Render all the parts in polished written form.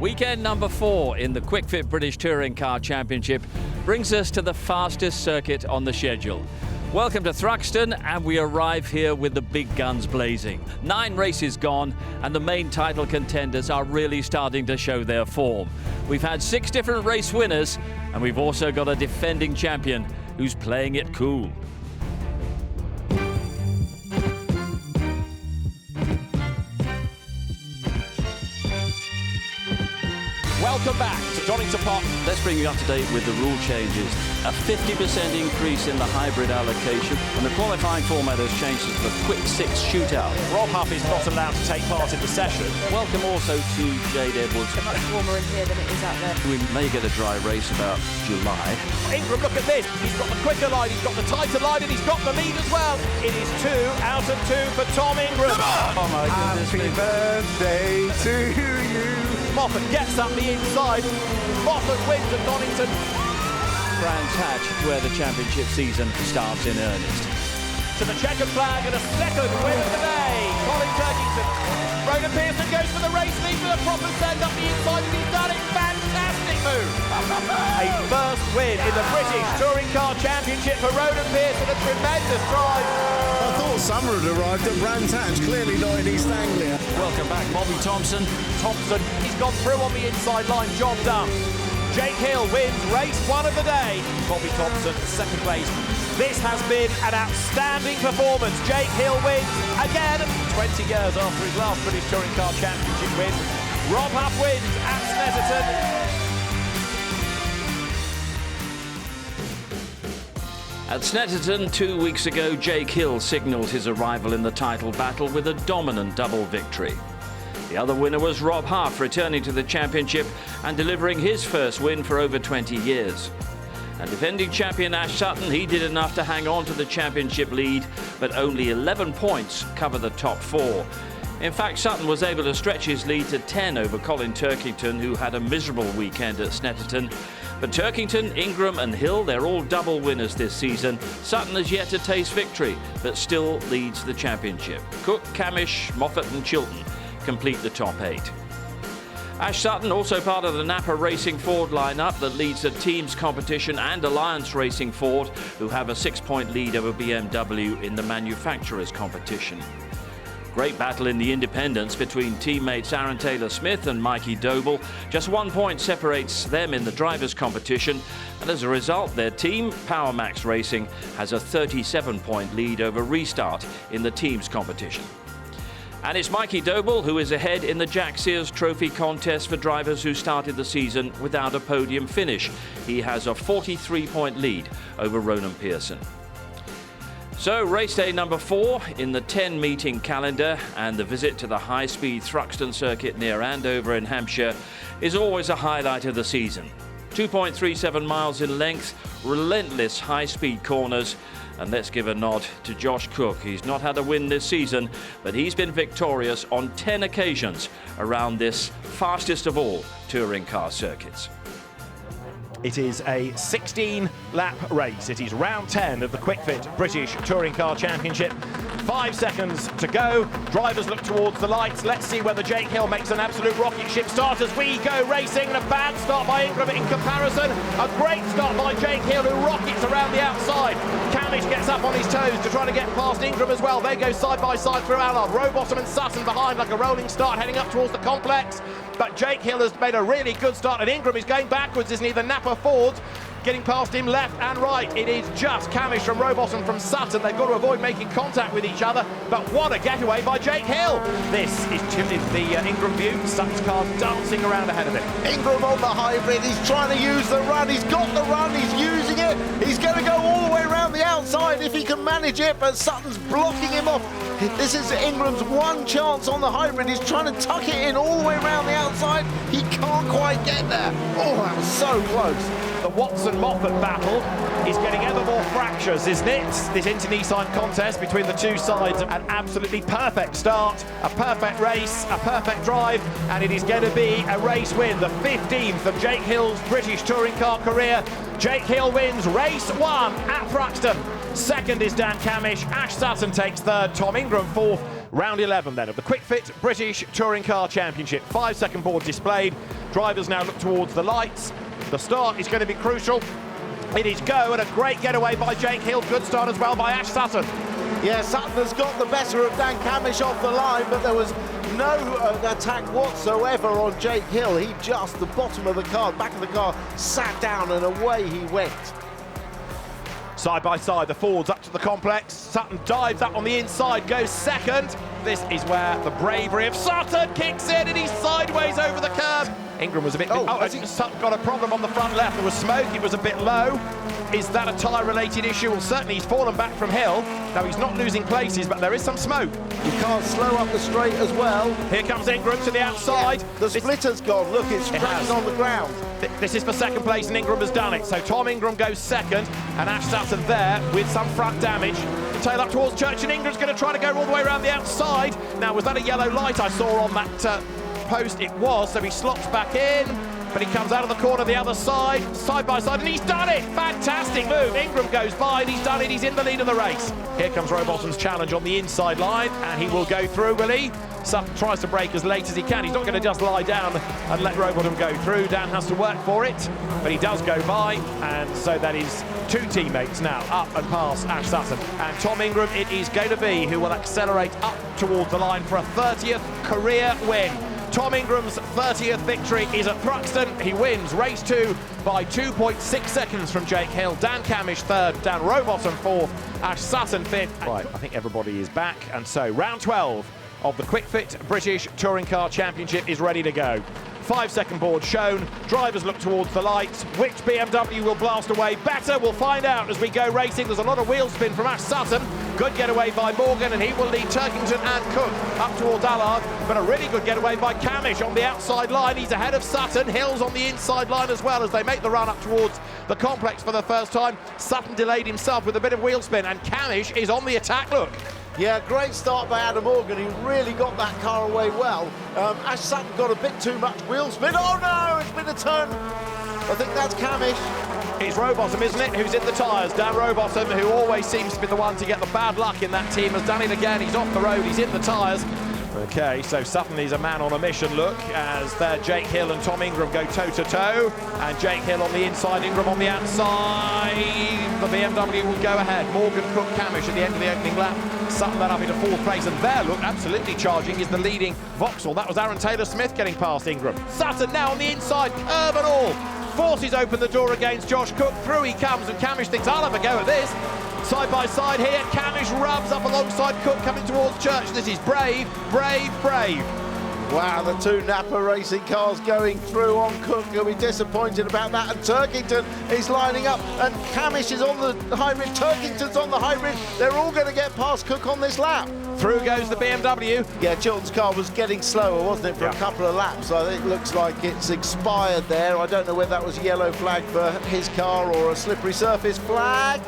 Weekend number 4 in the Quick Fit British Touring Car Championship brings us to the fastest circuit on the schedule. Welcome to Thruxton, and we arrive here with the big guns blazing. 9 races gone, and the main title contenders are really starting to show their form. We've had 6 different race winners, and we've also got a defending champion who's playing it cool. Welcome back to Donington Park. Let's bring you up to date with the rule changes. A 50% increase in the hybrid allocation, and the qualifying format has changed to the quick 6 shootout. Rob Huff is not allowed to take part in the session. Welcome also to Jade Edwards. It's much warmer in here than it is out there. We may get a dry race about July. Ingram, look at this. He's got the quicker line, he's got the tighter line, and he's got the lead as well. It is 2 out of 2 for Tom Ingram. Oh my goodness. Happy birthday to you. Moffat gets up the inside. Moffat wins at Donington. Brands Hatch, where the championship season starts in earnest. To the checkered flag and a second win of the day. Colin Turkington. Ronan Pearson goes for the race lead with a proper send up the inside, and he's done it. Fantastic move. A first win in the British Touring Car Championship for Ronan Pearson. A tremendous drive. I thought summer had arrived at Brands Hatch, clearly not in East Anglia. Welcome back, Bobby Thompson. Thompson, he's gone through on the inside line, job done. Jake Hill wins race 1 of the day. Bobby Thompson, second place. This has been an outstanding performance. Jake Hill wins again, 20 years after his last British Touring Car Championship win. Rob Huff wins at Snetterton. At Snetterton 2 weeks ago, Jake Hill signalled his arrival in the title battle with a dominant double victory. The other winner was Rob Huff, returning to the championship and delivering his first win for over 20 years. And defending champion Ash Sutton, he did enough to hang on to the championship lead, but only 11 points cover the top 4. In fact, Sutton was able to stretch his lead to 10 over Colin Turkington, who had a miserable weekend at Snetterton. But Turkington, Ingram and Hill, they're all double winners this season. Sutton has yet to taste victory, but still leads the championship. Cook, Camish, Moffat and Chilton complete the top 8. Ash Sutton, also part of the Napa Racing Ford lineup that leads the teams competition, and Alliance Racing Ford, who have a 6-point lead over BMW in the manufacturers competition. Great battle in the independents between teammates Aaron Taylor-Smith and Mikey Doble. Just 1 point separates them in the drivers' competition, and as a result, their team, PowerMax Racing, has a 37-point lead over Restart in the teams' competition. And it's Mikey Doble who is ahead in the Jack Sears Trophy contest for drivers who started the season without a podium finish. He has a 43-point lead over Ronan Pearson. So, race day number 4 in the 10-meeting calendar, and the visit to the high-speed Thruxton circuit near Andover in Hampshire is always a highlight of the season. 2.37 miles in length, relentless high-speed corners, and let's give a nod to Josh Cook. He's not had a win this season, but he's been victorious on 10 occasions around this fastest of all touring car circuits. It is a 16-lap race. It is round 10 of the Quick Fit British Touring Car Championship. 5 seconds to go. Drivers look towards the lights. Let's see whether Jake Hill makes an absolute rocket ship start as we go racing. And a bad start by Ingram in comparison. A great start by Jake Hill, who rockets around the outside. Camish gets up on his toes to try to get past Ingram as well. They go side by side through Allard. Rowbottom and Sutton behind like a rolling start, heading up towards the complex. But Jake Hill has made a really good start, and Ingram is going backwards, isn't he? The Napa Ford getting past him left and right. It is just Camish from Rowbottom from Sutton. They've got to avoid making contact with each other, but what a getaway by Jake Hill. This is the Ingram view. Sutton's car dancing around ahead of him. Ingram on the hybrid, he's trying to use the run, he's got the run, he's using it, he's going to go all the way around the outside if he can manage it, but Sutton's blocking him off. This is Ingram's one chance on the hybrid. He's trying to tuck it in all the way around the outside. He can't quite get there. Oh, that was so close. The Watson-Moffat battle is getting ever more fractious, isn't it? This inter-Nissan contest between the two sides. An absolutely perfect start, a perfect race, a perfect drive, and it is going to be a race win, the 15th of Jake Hill's British touring car career. Jake Hill wins race 1 at Thruxton. Second is Dan Camish. Ash Sutton takes third. Tom Ingram fourth. Round 11 then of the Quick Fit British Touring Car Championship. 5-second board displayed. Drivers now look towards the lights. The start is going to be crucial. It is go, and a great getaway by Jake Hill. Good start as well by Ash Sutton. Yeah, Sutton has got the better of Dan Camish off the line, but there was no attack whatsoever on Jake Hill. He just, the bottom of the car, back of the car, sat down and away he went. Side by side, the Fords up to the complex. Sutton dives up on the inside, goes second. This is where the bravery of Sutton kicks in, and he's sideways over the curb. Ingram was a bit... Sutton got a problem on the front left. There was smoke, it was a bit low. Is that a tyre-related issue? Well, certainly he's fallen back from Hill. Now, he's not losing places, but there is some smoke. You can't slow up the straight as well. Here comes Ingram to the outside. Yeah, the splitter's gone. Look, it's scratching on the ground. This is for second place, and Ingram has done it. So Tom Ingram goes second, and Ash Sutton there with some front damage. Tail up towards Church, and Ingram's going to try to go all the way around the outside. Now, was that a yellow light I saw on that post? It was, so he slots back in, but he comes out of the corner the other side, side by side, and he's done it! Fantastic move. Ingram goes by, and he's done it. He's in the lead of the race. Here comes Rowbottom's challenge on the inside line, and he will go through, will he? Sutton tries to brake as late as he can. He's not going to just lie down and let Rowbottom go through. Dan has to work for it, but he does go by, and so that is two teammates now up and past Ash Sutton. And Tom Ingram, it is going to be who will accelerate up towards the line for a 30th career win. Tom Ingram's 30th victory is at Thruxton. He wins race 2 by 2.6 seconds from Jake Hill. Dan Camish third, Dan Rowbottom fourth, Ash Sutton fifth. Right, I think everybody is back, and so round 12 of the Quick Fit British Touring Car Championship is ready to go. 5-second board shown. Drivers look towards the lights. Which BMW will blast away better? We'll find out as we go racing. There's a lot of wheel spin from Ash Sutton. Good getaway by Morgan, and he will lead Turkington and Cook up towards Allard. But a really good getaway by Camish on the outside line. He's ahead of Sutton. Hill's on the inside line as well as they make the run up towards the complex for the first time. Sutton delayed himself with a bit of wheel spin, and Camish is on the attack. Look. Yeah, great start by Adam Morgan. He really got that car away well. Ash Sutton got a bit too much wheel spin. Oh no, it's been a turn. I think that's Camish. It's Rowbottom, isn't it, who's in the tyres? Dan Rowbottom, who always seems to be the one to get the bad luck in that team, has done it again. He's off the road, he's in the tyres. Okay, so Sutton is a man on a mission, look, as there Jake Hill and Tom Ingram go toe-to-toe, and Jake Hill on the inside, Ingram on the outside. The BMW will go ahead. Morgan, Cook, Camish at the end of the opening lap. Sutton that up into fourth place, and there, look, absolutely charging is the leading Vauxhall. That was Aaron Taylor-Smith getting past Ingram. Sutton now on the inside, curve and all. Forces open the door against Josh Cook. Through he comes, and Camish thinks, I'll have a go at this. Side by side here, Camish rubs up alongside Cook coming towards Church. This is brave, brave, brave. Wow, the two Napa racing cars going through on Cook. He'll be disappointed about that. And Turkington is lining up, and Camish is on the hybrid. Turkington's on the hybrid. They're all going to get past Cook on this lap. Through goes the BMW. Yeah, Chilton's car was getting slower, wasn't it, for a couple of laps? I think it looks like it's expired there. I don't know whether that was a yellow flag for his car or a slippery surface flag.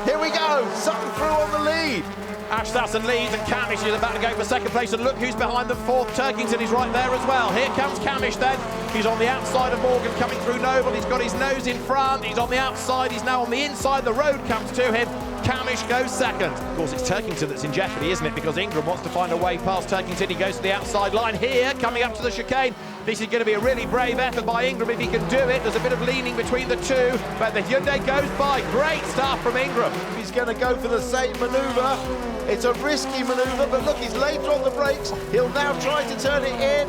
Here we go, Sutton through on the lead. Ash Sutton leads, and Camish is about to go for second place, and look who's behind them, fourth. Turkington is right there as well. Here comes Camish then. He's on the outside of Morgan coming through Noble. He's got his nose in front. He's on the outside. He's now on the inside. The road comes to him. Camish goes second. Of course, it's Turkington that's in jeopardy, isn't it? Because Ingram wants to find a way past Turkington. He goes to the outside line here, coming up to the chicane. This is going to be a really brave effort by Ingram if he can do it. There's a bit of leaning between the two, but the Hyundai goes by. Great start from Ingram. He's going to go for the same manoeuvre. It's a risky manoeuvre, but look, he's later on the brakes. He'll now try to turn it in.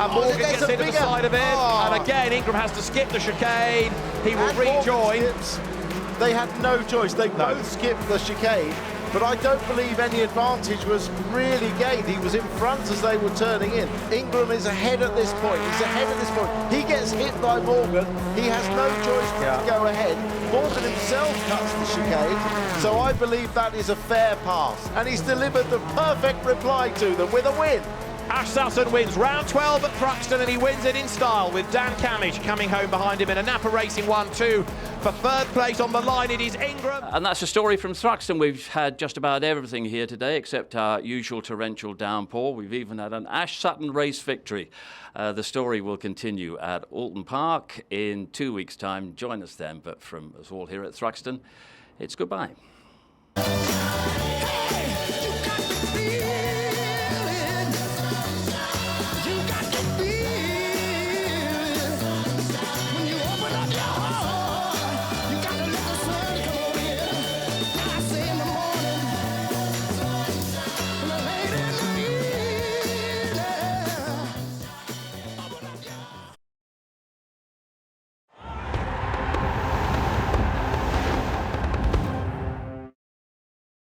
And Morgan gets into the side of it, and again Ingram has to skip the chicane. He will rejoin. They had no choice. They both skipped the chicane, but I don't believe any advantage was really gained. He was in front as they were turning in. Ingram is ahead at this point. He's ahead at this point. He gets hit by Morgan. He has no choice but to go ahead. Morgan himself cuts the chicane, so I believe that is a fair pass. And he's delivered the perfect reply to them with a win. Ash Sutton wins round 12 at Thruxton, and he wins it in style with Dan Camish coming home behind him in a Napa Racing 1-2. For third place on the line, it is Ingram. And that's a story from Thruxton. We've had just about everything here today except our usual torrential downpour. We've even had an Ash Sutton race victory. The story will continue at Alton Park in 2 weeks' time. Join us then. But from us all here at Thruxton, it's goodbye.